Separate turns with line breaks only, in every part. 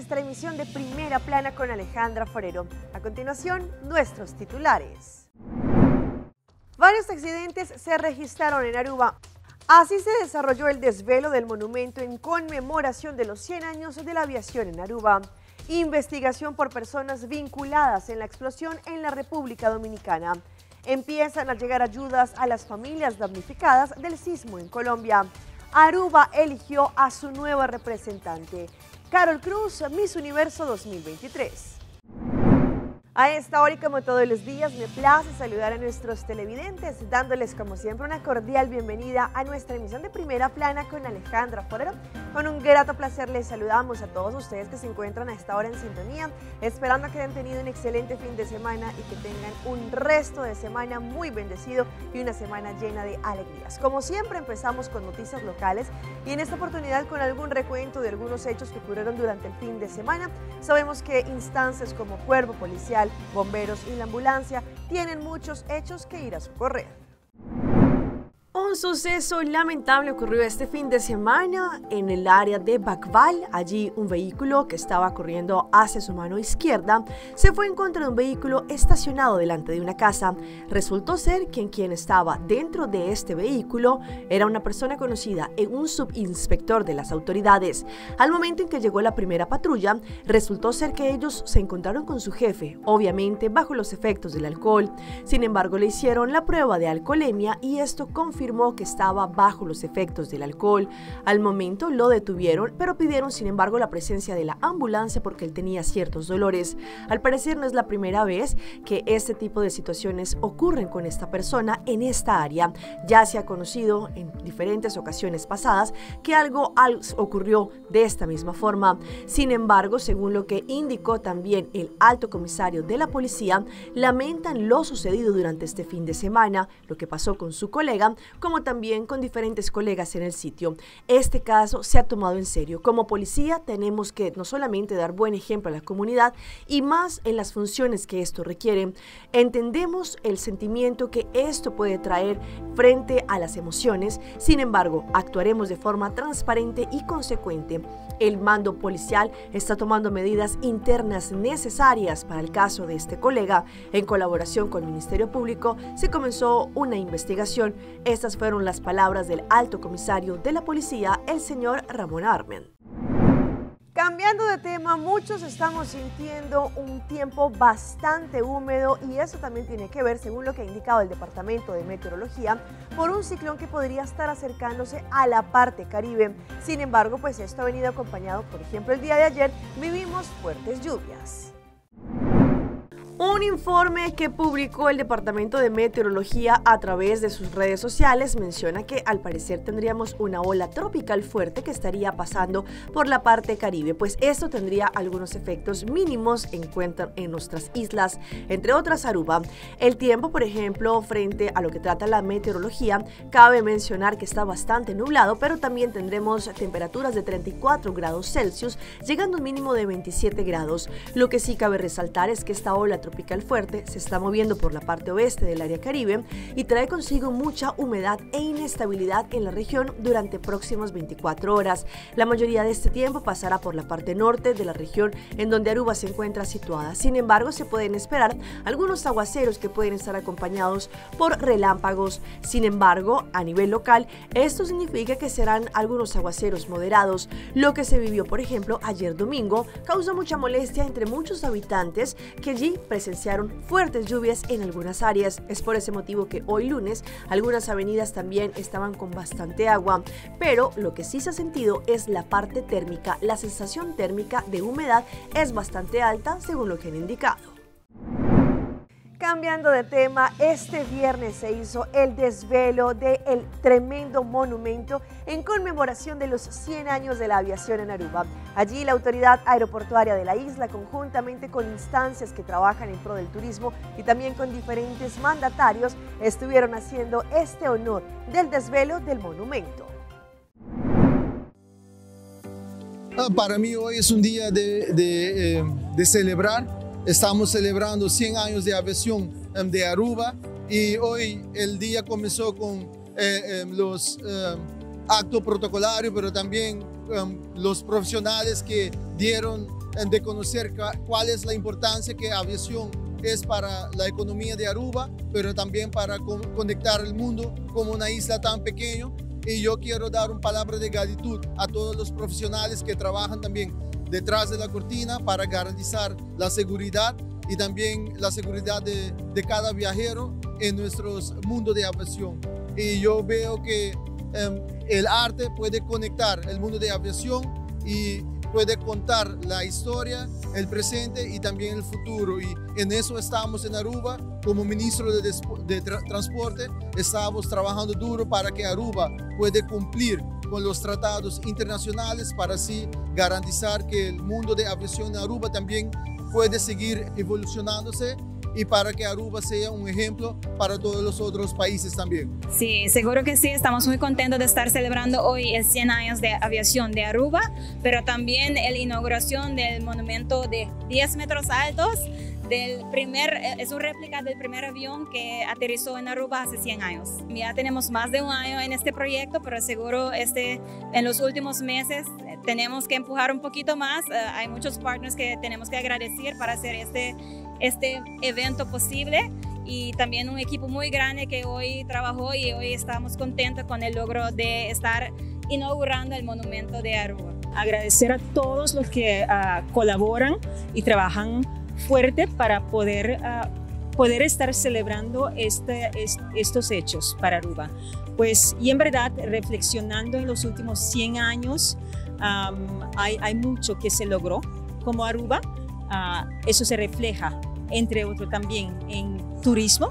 nuestra emisión de Primera Plana con Alejandra Forero. A continuación, nuestros titulares. Varios accidentes se registraron en Aruba. Así se desarrolló el desvelo del monumento en conmemoración de los 100 años de la aviación en Aruba. Investigación por personas vinculadas en la explosión en la República Dominicana. Empiezan a llegar ayudas a las familias damnificadas del sismo en Colombia. Aruba eligió a su nueva representante. Carol Cruz, Miss Universo 2023. A esta hora y como todos los días me place saludar a nuestros televidentes, dándoles como siempre una cordial bienvenida a nuestra emisión de Primera Plana con Alejandra Forero. Con un grato placer les saludamos a todos ustedes que se encuentran a esta hora en sintonía, esperando que hayan tenido un excelente fin de semana y que tengan un resto de semana muy bendecido y una semana llena de alegrías. Como siempre empezamos con noticias locales y en esta oportunidad con algún recuento de algunos hechos que ocurrieron durante el fin de semana. Sabemos que instancias como Cuerpo Policial, bomberos y la ambulancia tienen muchos hechos que ir a socorrer. Un suceso lamentable ocurrió este fin de semana en el área de Bacval. Allí un vehículo que estaba corriendo hacia su mano izquierda se fue en contra de un vehículo estacionado delante de una casa. Resultó ser que quien estaba dentro de este vehículo era una persona conocida en un subinspector de las autoridades. Al momento en que llegó la primera patrulla, resultó ser que ellos se encontraron con su jefe, obviamente bajo los efectos del alcohol. Sin embargo, le hicieron la prueba de alcoholemia y esto confirmó que estaba bajo los efectos del alcohol. Al momento lo detuvieron, pero pidieron sin embargo la presencia de la ambulancia porque él tenía ciertos dolores. Al parecer no es la primera vez que este tipo de situaciones ocurren con esta persona en esta área. Ya se ha conocido en diferentes ocasiones pasadas que algo ocurrió de esta misma forma. Sin embargo, según lo que indicó también el alto comisario de la policía, lamentan lo sucedido durante este fin de semana, lo que pasó con su colega, como también con diferentes colegas en el sitio. Este caso se ha tomado en serio. Como policía tenemos que no solamente dar buen ejemplo a la comunidad y más en las funciones que esto requiere. Entendemos el sentimiento que esto puede traer frente a las emociones, sin embargo, actuaremos de forma transparente y consecuente. El mando policial está tomando medidas internas necesarias para el caso de este colega. En colaboración con el Ministerio Público se comenzó una investigación. Estas fueron las palabras del alto comisario de la policía, el señor Ramón Armen. Cambiando de tema, muchos estamos sintiendo un tiempo bastante húmedo y eso también tiene que ver, según lo que ha indicado el Departamento de Meteorología, por un ciclón que podría estar acercándose a la parte caribe. Sin embargo, pues esto ha venido acompañado, por ejemplo, el día de ayer vivimos fuertes lluvias. Un informe que publicó el Departamento de Meteorología a través de sus redes sociales menciona que al parecer tendríamos una ola tropical fuerte que estaría pasando por la parte caribe, pues esto tendría algunos efectos mínimos en nuestras islas, entre otras Aruba. El tiempo, por ejemplo, frente a lo que trata la meteorología, cabe mencionar que está bastante nublado, pero también tendremos temperaturas de 34 grados Celsius, llegando a un mínimo de 27 grados. Lo que sí cabe resaltar es que esta ola tropical fuerte se está moviendo por la parte oeste del área caribe y trae consigo mucha humedad e inestabilidad en la región durante próximas 24 horas. La mayoría de este tiempo pasará por la parte norte de la región en donde Aruba se encuentra situada. Sin embargo, se pueden esperar algunos aguaceros que pueden estar acompañados por relámpagos. Sin embargo, a nivel local, esto significa que serán algunos aguaceros moderados. Lo que se vivió, por ejemplo, ayer domingo causó mucha molestia entre muchos habitantes que allí presenciaron fuertes lluvias en algunas áreas. Es por ese motivo que hoy lunes algunas avenidas también estaban con bastante agua, pero lo que sí se ha sentido es la parte térmica. La sensación térmica de humedad es bastante alta, según lo que han indicado. Cambiando de tema, este viernes se hizo el desvelo del tremendo monumento en conmemoración de los 100 años de la aviación en Aruba. Allí la autoridad aeroportuaria de la isla, conjuntamente con instancias que trabajan en pro del turismo y también con diferentes mandatarios, estuvieron haciendo este honor del desvelo del monumento.
Para mí hoy es un día de celebrar. Estamos celebrando 100 años de aviación de Aruba y hoy el día comenzó con los actos protocolarios, pero también los profesionales que dieron de conocer cuál es la importancia que aviación es para la economía de Aruba, pero también para conectar el mundo como una isla tan pequeña. Y yo quiero dar una palabra de gratitud a todos los profesionales que trabajan también detrás de la cortina para garantizar la seguridad y también la seguridad de cada viajero en nuestro mundo de aviación. Y yo veo que el arte puede conectar el mundo de aviación y puede contar la historia, el presente y también el futuro. Y en eso estamos en Aruba. Como ministro de Transporte, estamos trabajando duro para que Aruba pueda cumplir con los tratados internacionales para así garantizar que el mundo de aviación en Aruba también puede seguir evolucionándose y para que Aruba sea un ejemplo para todos los otros países también.
Sí, seguro que sí, estamos muy contentos de estar celebrando hoy el 100 años de aviación de Aruba, pero también la inauguración del monumento de 10 metros altos, es una réplica del primer avión que aterrizó en Aruba hace 100 años. Ya tenemos más de un año en este proyecto, pero seguro en los últimos meses tenemos que empujar un poquito más. Hay muchos partners que tenemos que agradecer para hacer este evento posible y también un equipo muy grande que hoy trabajó y hoy estamos contentos con el logro de estar inaugurando el monumento de Aruba.
Agradecer a todos los que colaboran y trabajan fuerte para poder estar celebrando estos hechos para Aruba. Pues, y en verdad, reflexionando en los últimos 100 años, hay mucho que se logró como Aruba. Eso se refleja, entre otros, también en turismo.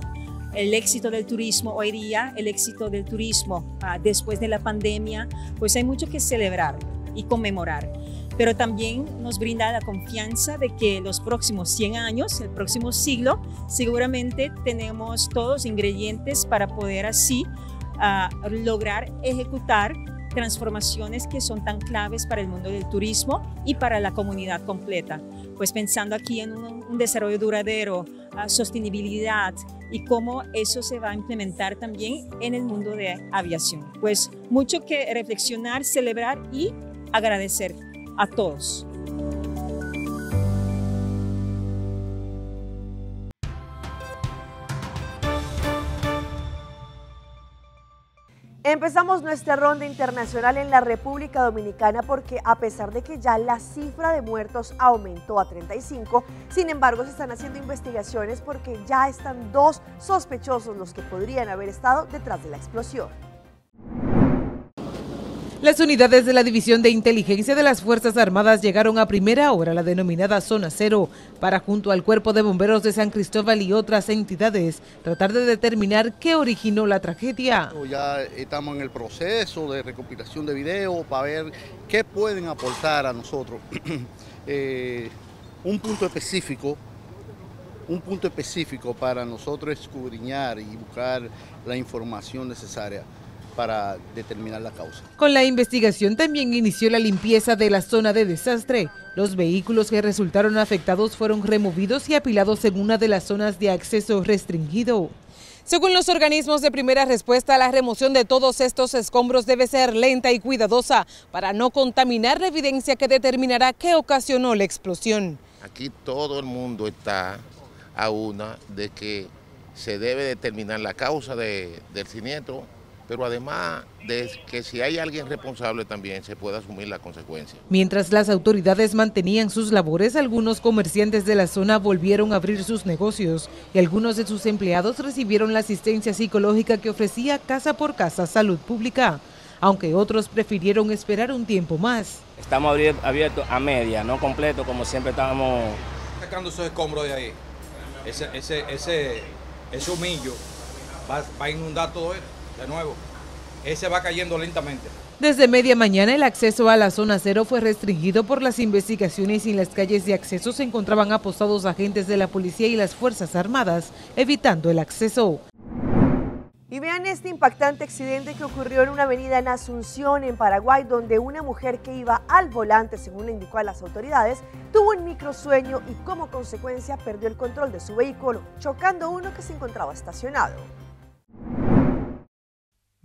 El éxito del turismo hoy día, el éxito del turismo después de la pandemia, pues hay mucho que celebrar y conmemorar. Pero también nos brinda la confianza de que los próximos 100 años, el próximo siglo, seguramente tenemos todos los ingredientes para poder así lograr ejecutar transformaciones que son tan claves para el mundo del turismo y para la comunidad completa. Pues pensando aquí en un desarrollo duradero, sostenibilidad y cómo eso se va a implementar también en el mundo de aviación. Pues mucho que reflexionar, celebrar y agradecer a todos.
Empezamos nuestra ronda internacional en la República Dominicana porque a pesar de que ya la cifra de muertos aumentó a 35, sin embargo se están haciendo investigaciones porque ya están 2 sospechosos los que podrían haber estado detrás de la explosión.
Las unidades de la División de Inteligencia de las Fuerzas Armadas llegaron a primera hora a la denominada Zona Cero para, junto al Cuerpo de Bomberos de San Cristóbal y otras entidades, tratar de determinar qué originó la tragedia.
Ya estamos en el proceso de recopilación de videos para ver qué pueden aportar a nosotros. Un punto específico para nosotros escudriñar y buscar la información necesaria para determinar la causa.
Con la investigación también inició la limpieza de la zona de desastre. Los vehículos que resultaron afectados fueron removidos y apilados en una de las zonas de acceso restringido. Según los organismos de primera respuesta, la remoción de todos estos escombros debe ser lenta y cuidadosa para no contaminar la evidencia que determinará qué ocasionó la explosión.
Aquí todo el mundo está a una de que se debe determinar la causa del siniestro, pero además de que si hay alguien responsable también se puede asumir la consecuencia.
Mientras las autoridades mantenían sus labores, algunos comerciantes de la zona volvieron a abrir sus negocios y algunos de sus empleados recibieron la asistencia psicológica que ofrecía Casa por Casa Salud Pública, aunque otros prefirieron esperar un tiempo más.
Estamos abiertos a media, no completo como siempre estábamos.
Sacando esos escombros de ahí, ese humillo va a inundar todo esto. De nuevo, ese va cayendo lentamente.
Desde media mañana el acceso a la Zona Cero fue restringido por las investigaciones y en las calles de acceso se encontraban apostados agentes de la policía y las Fuerzas Armadas, evitando el acceso.
Y vean este impactante accidente que ocurrió en una avenida en Asunción, en Paraguay, donde una mujer que iba al volante, según le indicó a las autoridades, tuvo un microsueño y como consecuencia perdió el control de su vehículo, chocando uno que se encontraba estacionado.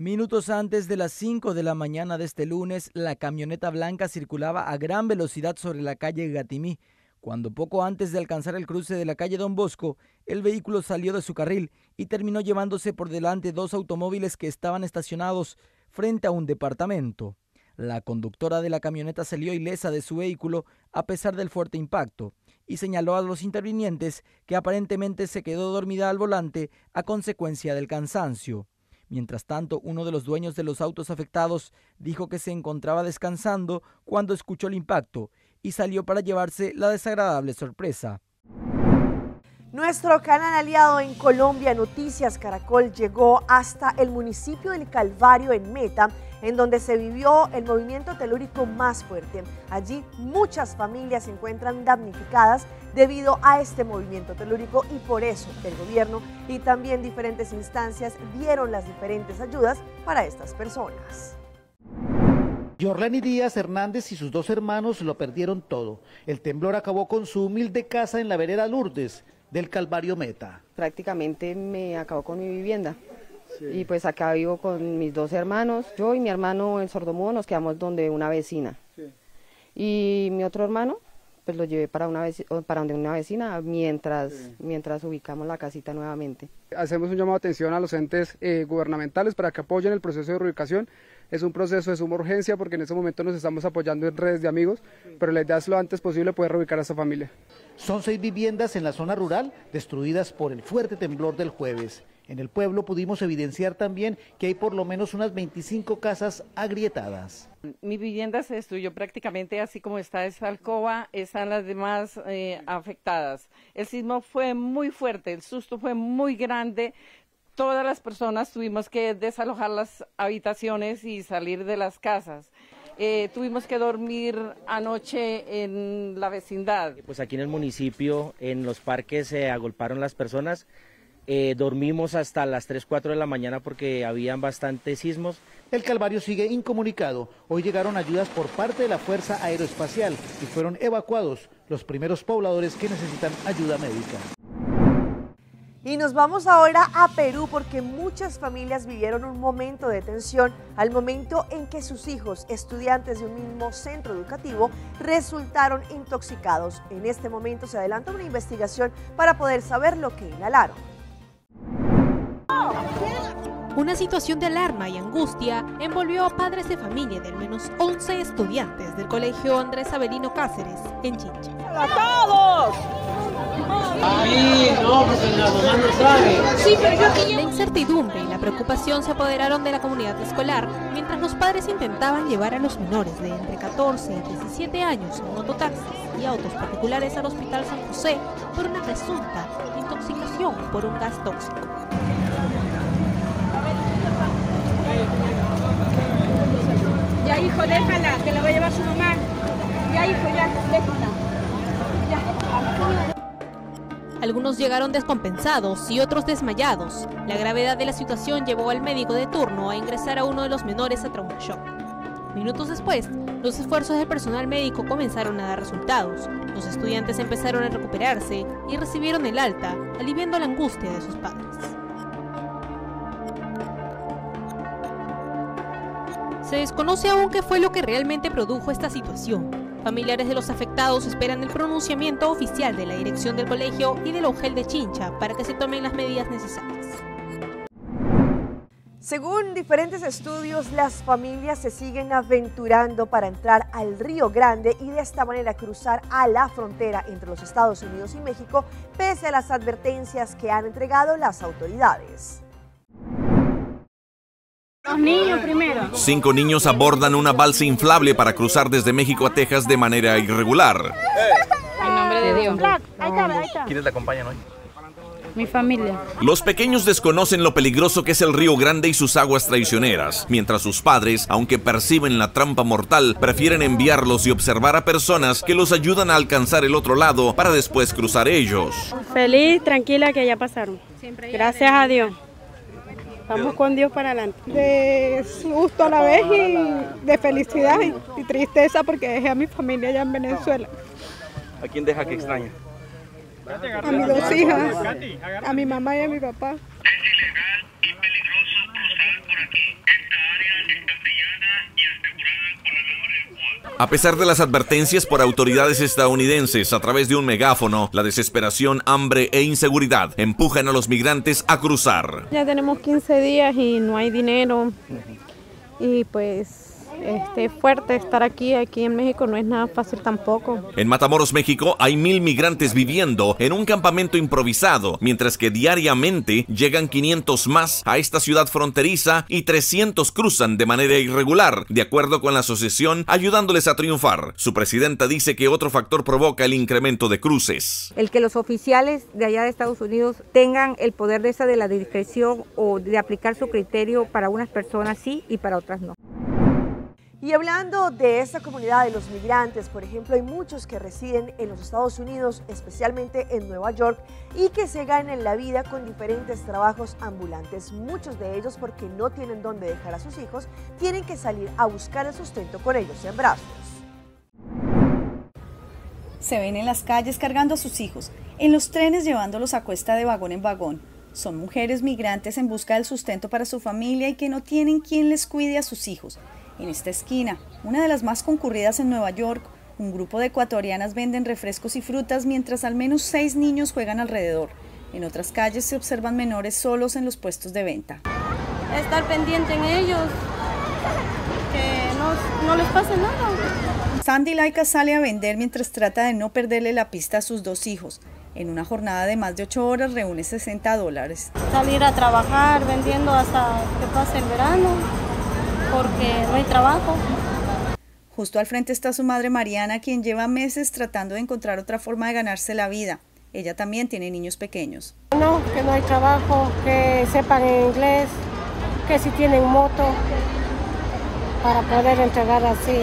Minutos antes de las 5 de la mañana de este lunes, la camioneta blanca circulaba a gran velocidad sobre la calle Gatimí, cuando poco antes de alcanzar el cruce de la calle Don Bosco, el vehículo salió de su carril y terminó llevándose por delante 2 automóviles que estaban estacionados frente a un departamento. La conductora de la camioneta salió ilesa de su vehículo a pesar del fuerte impacto y señaló a los intervinientes que aparentemente se quedó dormida al volante a consecuencia del cansancio. Mientras tanto, uno de los dueños de los autos afectados dijo que se encontraba descansando cuando escuchó el impacto y salió para llevarse la desagradable sorpresa.
Nuestro canal aliado en Colombia, Noticias Caracol, llegó hasta el municipio del Calvario en Meta, en donde se vivió el movimiento telúrico más fuerte. Allí muchas familias se encuentran damnificadas debido a este movimiento telúrico y por eso el gobierno y también diferentes instancias dieron las diferentes ayudas para estas personas.
Yorlani Díaz Hernández y sus 2 hermanos lo perdieron todo. El temblor acabó con su humilde casa en la vereda Lourdes del Calvario Meta.
Prácticamente me acabó con mi vivienda. Sí. Y pues acá vivo con mis 2 hermanos. Yo y mi hermano, el sordomudo, nos quedamos donde una vecina. Sí. Y mi otro hermano, pues lo llevé para donde una vecina mientras ubicamos la casita nuevamente.
Hacemos un llamado de atención a los entes gubernamentales para que apoyen el proceso de reubicación. Es un proceso de suma urgencia porque en este momento nos estamos apoyando en redes de amigos, pero la idea es lo antes posible poder reubicar a esta familia.
Son 6 viviendas en la zona rural destruidas por el fuerte temblor del jueves. En el pueblo pudimos evidenciar también que hay por lo menos unas 25 casas agrietadas.
Mi vivienda se destruyó prácticamente así como está esa alcoba, están las demás afectadas. El sismo fue muy fuerte, el susto fue muy grande. Todas las personas tuvimos que desalojar las habitaciones y salir de las casas. Tuvimos que dormir anoche en la vecindad.
Pues aquí en el municipio, en los parques se agolparon las personas. Dormimos hasta las 3, 4 de la mañana porque habían bastantes sismos.
El Calvario sigue incomunicado. Hoy llegaron ayudas por parte de la Fuerza Aeroespacial y fueron evacuados los primeros pobladores que necesitan ayuda médica.
Y nos vamos ahora a Perú porque muchas familias vivieron un momento de tensión al momento en que sus hijos, estudiantes de un mismo centro educativo, resultaron intoxicados. En este momento se adelanta una investigación para poder saber lo que inhalaron.
Una situación de alarma y angustia envolvió a padres de familia de al menos 11 estudiantes del Colegio Andrés Avelino Cáceres en Chincha.
¡A todos!
Ay, no, porque la mamá no sabe. Sí, pero yo aquí... La incertidumbre y la preocupación se apoderaron de la comunidad escolar mientras los padres intentaban llevar a los menores de entre 14 y 17 años en mototaxis y autos particulares al Hospital San José por una presunta intoxicación por un gas tóxico.
Ya, hijo, déjala, que la va a llevar su mamá. Ya, hijo, ya, déjala.
Algunos llegaron descompensados y otros desmayados. La gravedad de la situación llevó al médico de turno a ingresar a uno de los menores a trauma-shock. Minutos después, los esfuerzos del personal médico comenzaron a dar resultados. Los estudiantes empezaron a recuperarse y recibieron el alta, aliviando la angustia de sus padres. Se desconoce aún qué fue lo que realmente produjo esta situación. Familiares de los afectados esperan el pronunciamiento oficial de la dirección del colegio y de la UGEL de Chincha para que se tomen las medidas necesarias.
Según diferentes estudios, las familias se siguen aventurando para entrar al Río Grande y de esta manera cruzar a la frontera entre los Estados Unidos y México, pese a las advertencias que han entregado las autoridades.
Los niños primero.
5 niños abordan una balsa inflable para cruzar desde México a Texas de manera irregular.
En nombre de Dios. Ahí está.
¿Quiénes la acompañan hoy?
Mi familia.
Los pequeños desconocen lo peligroso que es el Río Grande y sus aguas traicioneras, mientras sus padres, aunque perciben la trampa mortal, prefieren enviarlos y observar a personas que los ayudan a alcanzar el otro lado para después cruzar ellos.
Feliz, tranquila que ya pasaron. Gracias a Dios. Vamos con Dios para adelante. De susto a la vez y de felicidad y tristeza porque dejé a mi familia allá en Venezuela.
¿A quién deja que extraña?
A mis 2 hijas, a mi mamá y a mi papá.
Es ilegal y peligroso cruzar por aquí.
A pesar de las advertencias por autoridades estadounidenses a través de un megáfono, la desesperación, hambre e inseguridad empujan a los migrantes a cruzar.
Ya tenemos 15 días y no hay dinero y pues fuerte estar aquí en México no es nada fácil tampoco.
En Matamoros, México, hay 1000 migrantes viviendo en un campamento improvisado, mientras que diariamente llegan 500 más a esta ciudad fronteriza y 300 cruzan de manera irregular, de acuerdo con la asociación Ayudándoles a Triunfar. Su presidenta dice que otro factor provoca el incremento de cruces.
El que los oficiales de allá de Estados Unidos tengan el poder de la discreción o de aplicar su criterio para unas personas sí y para otras no.
Y hablando de esta comunidad de los migrantes, por ejemplo, hay muchos que residen en los Estados Unidos, especialmente en Nueva York, y que se ganan la vida con diferentes trabajos ambulantes. Muchos de ellos, porque no tienen dónde dejar a sus hijos, tienen que salir a buscar el sustento con ellos en brazos.
Se ven en las calles cargando a sus hijos, en los trenes llevándolos a cuesta de vagón en vagón. Son mujeres migrantes en busca del sustento para su familia y que no tienen quien les cuide a sus hijos. En esta esquina, una de las más concurridas en Nueva York, un grupo de ecuatorianas venden refrescos y frutas mientras al menos 6 niños juegan alrededor. En otras calles se observan menores solos en los puestos de venta.
Estar pendiente en ellos, que no les pase nada.
Sandy Laika sale a vender mientras trata de no perderle la pista a sus 2 hijos. En una jornada de más de 8 horas reúne $60.
Salir a trabajar vendiendo hasta que pase el verano, porque no hay trabajo.
Justo al frente está su madre Mariana, quien lleva meses tratando de encontrar otra forma de ganarse la vida. Ella también tiene niños pequeños.
No, que no hay trabajo, que sepan inglés, que si tienen moto, para poder entregar así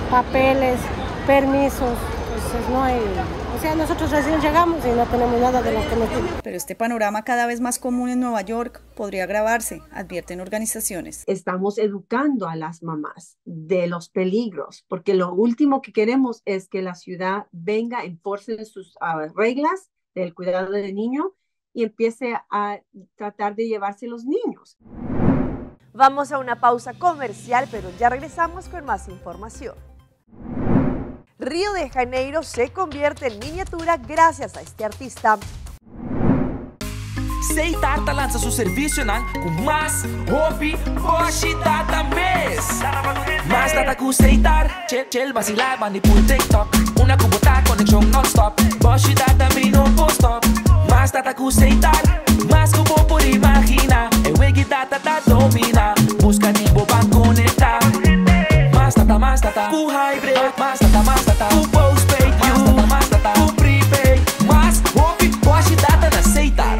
papeles, permisos, pues no hay. O sea, nosotros recién llegamos y no tenemos nada de lo que nos piden.
Pero este panorama cada vez más común en Nueva York podría agravarse, advierten organizaciones.
Estamos educando a las mamás de los peligros, porque lo último que queremos es que la ciudad venga, enforce sus reglas del cuidado del niño y empiece a tratar de llevarse los niños.
Vamos a una pausa comercial, pero ya regresamos con más información. Río de Janeiro se convierte en miniatura gracias a este artista.
Seitar lança seu serviço com mais hobby, hoje data mês. Mais data com Seitar, chill vacilar, mani por TikTok. Una cubota conexão non-stop, hoje data me no post-stop. Mais data com Seitar, mais como por imaginar. É wegi data da domina, busca tipo para conectar. Mais data, com hybrid, mais data, com postpaid, mais data, com prepaid, mais hobby, hoje data na Seitar.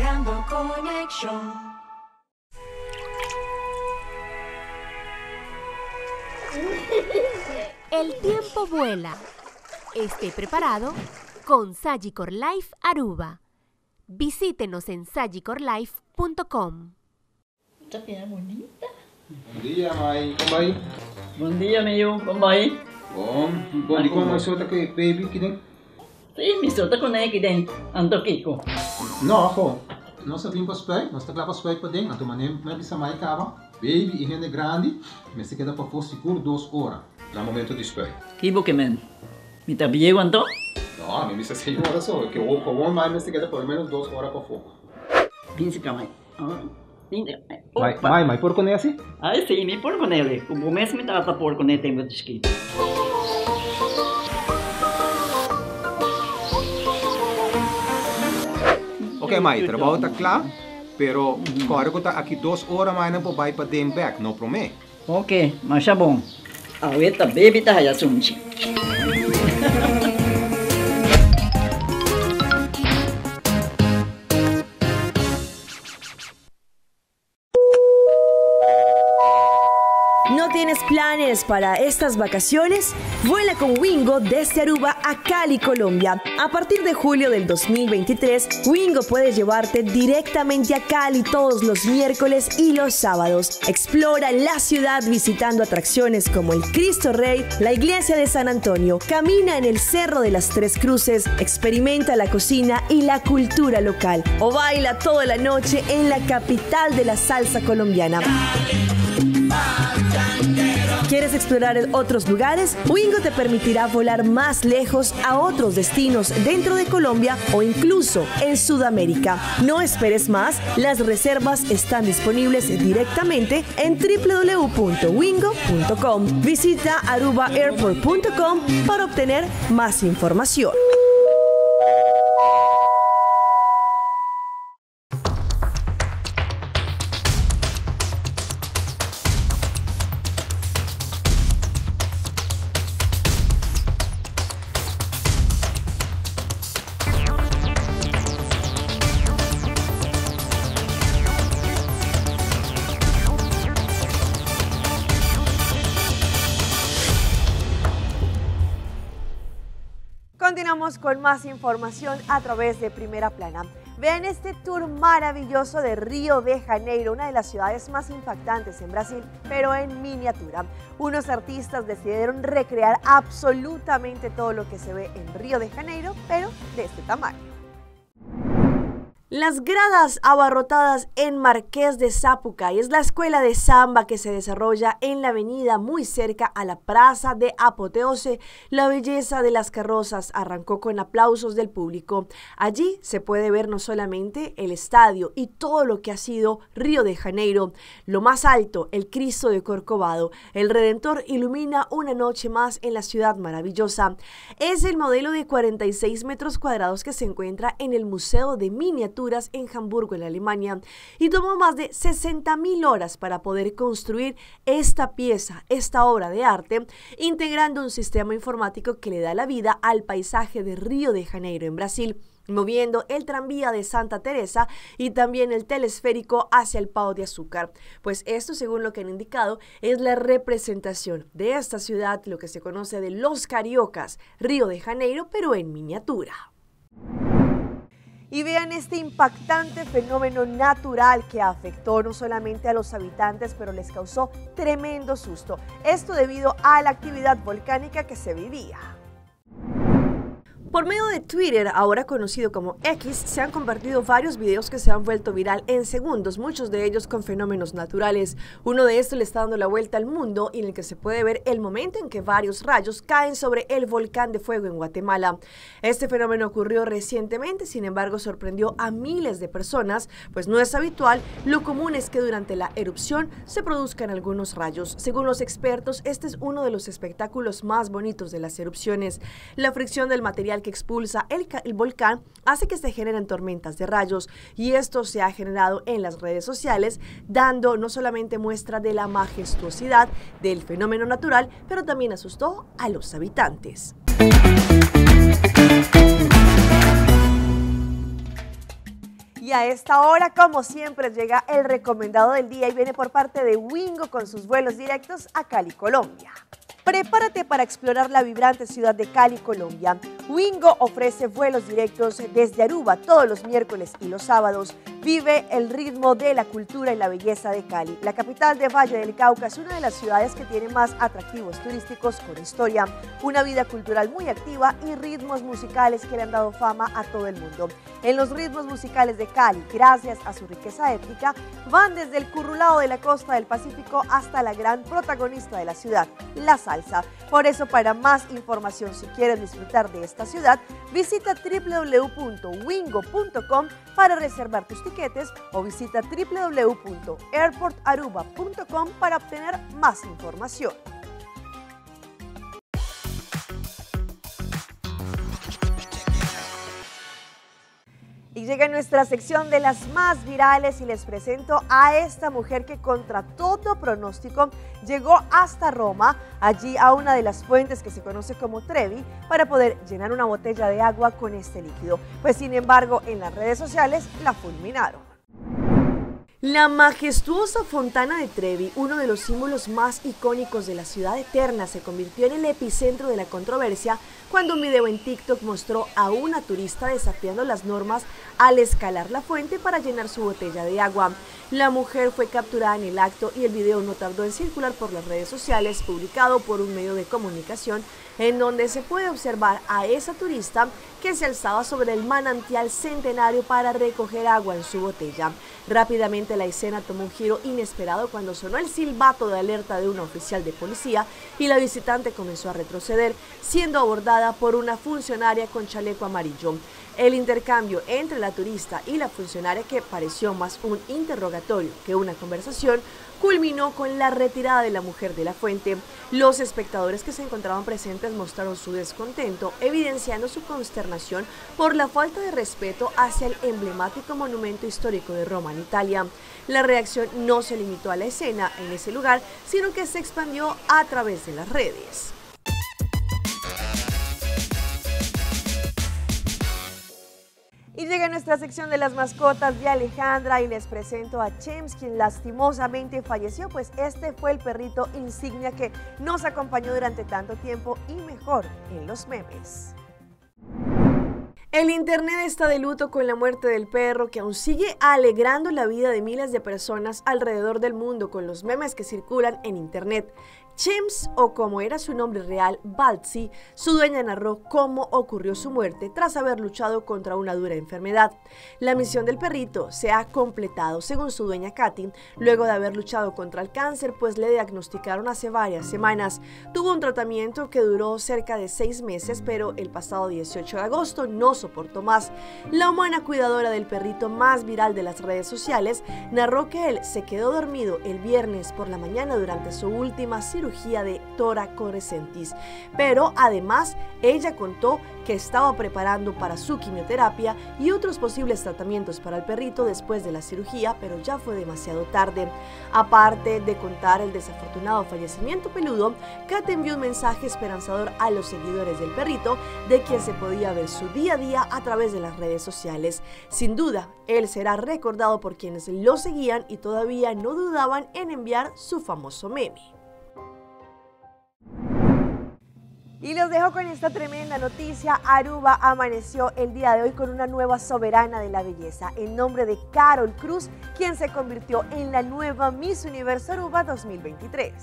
El tiempo vuela. Esté preparado con Sagicor Life Aruba. Visítenos en sagicorlife.com.
Tapia bonita.
Bom dia, mãe. Como vai?
Bom dia, meu. Como vai?
Bom. Bom dia, como você tá aqui, baby, aqui dentro?
Sim, me solta com aqui dentro. Ando Kiko.
Não, pô. Nós vimos para os pés, nós estamos lá para os pés para dentro. Então, mané, não é bisa mais cava. Baby e rende grande, mas se queda para for seguro 2 horas. No momento de espera.
Kibo que men. Me tá bem quanto?
Não, a mim disse 6 horas só. Que o bom mais se queda por menos 2 horas para fogo.
Pince camai.
Mai, porco nesse?
Ah, sim, me porco nele. O mês me dá porco nele tem muito esquito.
Ok, Mai, o trabalho está claro, pero agora que está aqui 2 horas mais não vai para dentro back, não promete.
Ok, mas é bom. Ahorita baby tá aí assunto.
¿No tienes planes para estas vacaciones? Vuela con Wingo desde Aruba a Cali, Colombia. A partir de julio del 2023, Wingo puede llevarte directamente a Cali todos los miércoles y los sábados. Explora la ciudad visitando atracciones como el Cristo Rey, la iglesia de San Antonio, camina en el Cerro de las Tres Cruces, experimenta la cocina y la cultura local o baila toda la noche en la capital de la salsa colombiana.
Cali,
¿Quieres explorar otros lugares? Wingo te permitirá volar más lejos a otros destinos dentro de Colombia o incluso en Sudamérica. No esperes más, las reservas están disponibles directamente en www.wingo.com. Visita arubaairport.com para obtener más información.
Continuamos con más información a través de Primera Plana. Vean este tour maravilloso de Río de Janeiro, una de las ciudades más impactantes en Brasil, pero en miniatura. Unos artistas decidieron recrear absolutamente todo lo que se ve en Río de Janeiro, pero de este tamaño. Las gradas abarrotadas en Marqués de Sapucaí es la escuela de samba que se desarrolla en la avenida muy cerca a la plaza de Apoteose. La belleza de las carrozas arrancó con aplausos del público. Allí se puede ver no solamente el estadio y todo lo que ha sido Río de Janeiro. Lo más alto, el Cristo de Corcovado. El Redentor ilumina una noche más en la ciudad maravillosa. Es el modelo de 46 metros cuadrados que se encuentra en el Museo de Miniaturas en Hamburgo, en Alemania, y tomó más de 60.000 horas para poder construir esta pieza, esta obra de arte, integrando un sistema informático que le da la vida al paisaje de Río de Janeiro en Brasil, moviendo el tranvía de Santa Teresa y también el telesférico hacia el Pão de Açúcar. Pues esto, según lo que han indicado, es la representación de esta ciudad, lo que se conoce de los cariocas, Río de Janeiro, pero en miniatura. Y vean este impactante fenómeno natural que afectó no solamente a los habitantes, pero les causó tremendo susto. Esto debido a la actividad volcánica que se vivía. Por medio de Twitter, ahora conocido como X, se han compartido varios videos que se han vuelto viral en segundos, muchos de ellos con fenómenos naturales. Uno de estos le está dando la vuelta al mundo y en el que se puede ver el momento en que varios rayos caen sobre el volcán de fuego en Guatemala. Este fenómeno ocurrió recientemente, sin embargo sorprendió a miles de personas, pues no es habitual. Lo común es que durante la erupción se produzcan algunos rayos. Según los expertos, este es uno de los espectáculos más bonitos de las erupciones. La fricción del material que expulsa el volcán hace que se generen tormentas de rayos, y esto se ha generado en las redes sociales, dando no solamente muestra de la majestuosidad del fenómeno natural, pero también asustó a los habitantes. Y a esta hora, como siempre, llega el recomendado del día y viene por parte de Wingo con sus vuelos directos a Cali, Colombia. Prepárate para explorar la vibrante ciudad de Cali, Colombia. Wingo ofrece vuelos directos desde Aruba todos los miércoles y los sábados. Vive el ritmo de la cultura y la belleza de Cali. La capital de Valle del Cauca es una de las ciudades que tiene más atractivos turísticos con historia, una vida cultural muy activa y ritmos musicales que le han dado fama a todo el mundo. En los ritmos musicales de Cali, gracias a su riqueza étnica, van desde el currulao de la costa del Pacífico hasta la gran protagonista de la ciudad, la salsa. Por eso, para más información, si quieres disfrutar de esta ciudad, visita www.wingo.com para reservar tus tiquetes o visita www.airportaruba.com para obtener más información. Y llega nuestra sección de las más virales y les presento a esta mujer que contra todo pronóstico llegó hasta Roma, allí a una de las fuentes que se conoce como Trevi, para poder llenar una botella de agua con este líquido. Pues sin embargo, en las redes sociales la fulminaron. La majestuosa fontana de Trevi, uno de los símbolos más icónicos de la ciudad eterna, se convirtió en el epicentro de la controversia cuando un video en TikTok mostró a una turista desafiando las normas al escalar la fuente para llenar su botella de agua. La mujer fue capturada en el acto y el video no tardó en circular por las redes sociales, publicado por un medio de comunicación, en donde se puede observar a esa turista que se alzaba sobre el manantial centenario para recoger agua en su botella. Rápidamente repente la escena tomó un giro inesperado cuando sonó el silbato de alerta de una oficial de policía y la visitante comenzó a retroceder, siendo abordada por una funcionaria con chaleco amarillo. El intercambio entre la turista y la funcionaria, que pareció más un interrogatorio que una conversación, culminó con la retirada de la mujer de la fuente. Los espectadores que se encontraban presentes mostraron su descontento, evidenciando su consternación por la falta de respeto hacia el emblemático monumento histórico de Roma en Italia. La reacción no se limitó a la escena en ese lugar, sino que se expandió a través de las redes. Y llega nuestra sección de las mascotas de Alejandra y les presento a Chems, quien lastimosamente falleció, pues este fue el perrito insignia que nos acompañó durante tanto tiempo y mejor en los memes. El internet está de luto con la muerte del perro, que aún sigue alegrando la vida de miles de personas alrededor del mundo con los memes que circulan en internet. Chems, o como era su nombre real, Baltzy, su dueña narró cómo ocurrió su muerte tras haber luchado contra una dura enfermedad. La misión del perrito se ha completado, según su dueña Katy, luego de haber luchado contra el cáncer, pues le diagnosticaron hace varias semanas. Tuvo un tratamiento que duró cerca de 6 meses, pero el pasado 18 de agosto no soportó más. La humana cuidadora del perrito más viral de las redes sociales narró que él se quedó dormido el viernes por la mañana durante su última cirugía de toracorescentis, pero además ella contó que estaba preparando para su quimioterapia y otros posibles tratamientos para el perrito después de la cirugía, pero ya fue demasiado tarde. Aparte de contar el desafortunado fallecimiento peludo, Kat envió un mensaje esperanzador a los seguidores del perrito, de quien se podía ver su día a día a través de las redes sociales. Sin duda, él será recordado por quienes lo seguían y todavía no dudaban en enviar su famoso meme. Y los dejo con esta tremenda noticia. Aruba amaneció el día de hoy con una nueva soberana de la belleza, en nombre de Carol Cruz, quien se convirtió en la nueva Miss Universo Aruba 2023.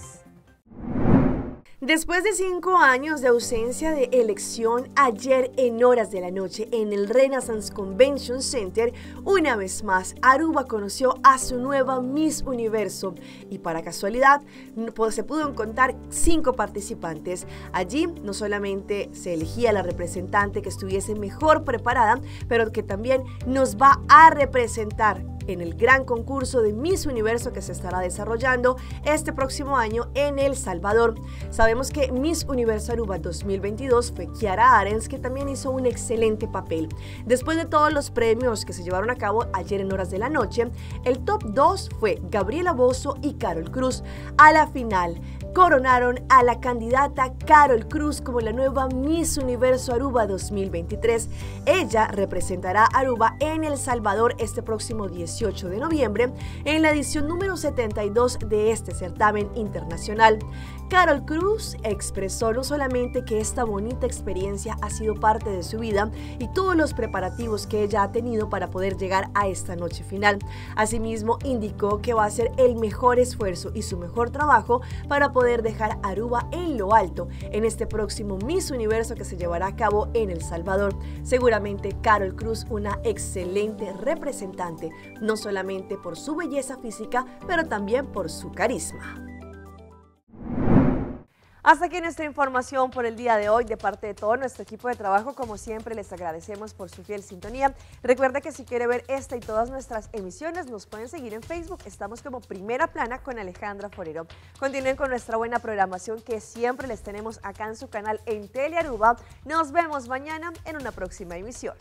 Después de 5 años de ausencia de elección, ayer en horas de la noche en el Renaissance Convention Center, una vez más Aruba conoció a su nueva Miss Universo y para casualidad se pudieron contar 5 participantes. Allí no solamente se elegía la representante que estuviese mejor preparada, pero que también nos va a representar en el gran concurso de Miss Universo que se estará desarrollando este próximo año en El Salvador. Sabemos que Miss Universo Aruba 2022 fue Kiara Arens, que también hizo un excelente papel. Después de todos los premios que se llevaron a cabo ayer en horas de la noche, el top 2 fue Gabriela Bozzo y Carol Cruz. A la final coronaron a la candidata Carol Cruz como la nueva Miss Universo Aruba 2023. Ella representará a Aruba en El Salvador este próximo 18 de noviembre en la edición número 72 de este certamen internacional. Carol Cruz expresó no solamente que esta bonita experiencia ha sido parte de su vida y todos los preparativos que ella ha tenido para poder llegar a esta noche final. Asimismo, indicó que va a hacer el mejor esfuerzo y su mejor trabajo para poder dejar a Aruba en lo alto en este próximo Miss Universo que se llevará a cabo en El Salvador. Seguramente Carol Cruz, una excelente representante, no solamente por su belleza física, pero también por su carisma. Hasta aquí nuestra información por el día de hoy. De parte de todo nuestro equipo de trabajo, como siempre, les agradecemos por su fiel sintonía. Recuerda que si quiere ver esta y todas nuestras emisiones, nos pueden seguir en Facebook. Estamos como Primera Plana con Alejandra Forero. Continúen con nuestra buena programación que siempre les tenemos acá en su canal en Telearuba. Nos vemos mañana en una próxima emisión.